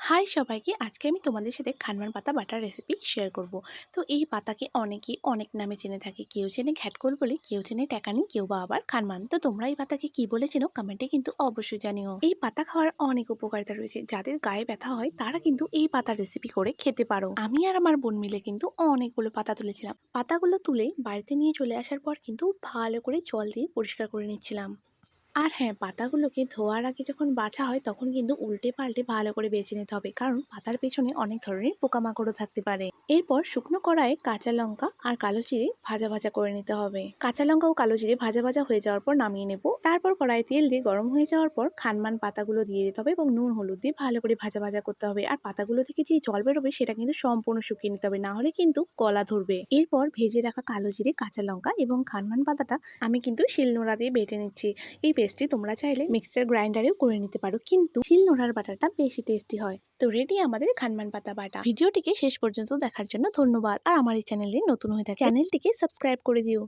High সবাইকে, আজকে আমি তোমাদের সাথে খানমান পাতা বাটার রেসিপি শেয়ার করব। তো এই পাতাকে অনেকেই অনেক নামে চেনে থাকে। কেউ চেনে ঘ্যাটকোল বলে, কেউ চেনে ট্যাকানি, কেউ বা আবার খানমান। তো তোমরা এই পাতাকে কি বলে চেনো কমেন্টে কিন্তু অবশ্যই জানিও। এই পাতা খাওয়ার অনেক উপকারিতা রয়েছে। যাদের গায়ে ব্যথা হয় তারা কিন্তু এই পাতার রেসিপি করে খেতে পারো। আমি আর আমার বোন মিলে কিন্তু অনেকগুলো পাতা তুলেছিলাম। পাতাগুলো তুলে বাড়িতে নিয়ে চলে আসার পর কিন্তু ভালো করে জল দিয়ে পরিষ্কার করে নিচ্ছিলাম। আর হ্যাঁ, পাতাগুলোকে ধোয়ার আগে যখন বাছা হয় তখন কিন্তু উল্টে পাল্টে ভালো করে বেছে নিতে হবে, কারণ পাতার পেছনে অনেক ধরনের পোকামাকড়ও থাকতে পারে। এরপর শুকনো কড়াইয়ে কাঁচা লঙ্কা আর কালো জিরে ভাজা ভাজা করে নিতে হবে। কাঁচা লঙ্কা ও কালো জিরে ভাজা ভাজা হয়ে যাওয়ার পর নামিয়ে নেব। তারপর কড়াই তেল দিয়ে গরম হয়ে যাওয়ার পর খানমান পাতাগুলো দিয়ে দিতে হবে এবং নুন হলুদ দিয়ে ভালো করে ভাজা ভাজা করতে হবে। আর পাতাগুলো থেকে যে জল বেরোবে সেটা কিন্তু সম্পূর্ণ শুকিয়ে নিতে হবে, না হলে কিন্তু গলা ধরবে। এরপর ভেজে রাখা কালো জিরে, কাঁচা লঙ্কা এবং খানমান পাতাটা আমি কিন্তু শিলনোড়া দিয়ে বেটে নিচ্ছি। এই পেস্টটি তোমরা চাইলে মিক্সচার গ্রাইন্ডারেও করে নিতে পারো, কিন্তু শিলনোড়ার বাটাটা বেশি টেস্টি হয়। তো রেডি আমাদের খানমান পাতা বাটা। ভিডিওটিকে শেষ পর্যন্ত দেখার জন্য ধন্যবাদ। আর আমার এই চ্যানেলে নতুন হয়ে থাকে চ্যানেলটিকে সাবস্ক্রাইব করে দিও।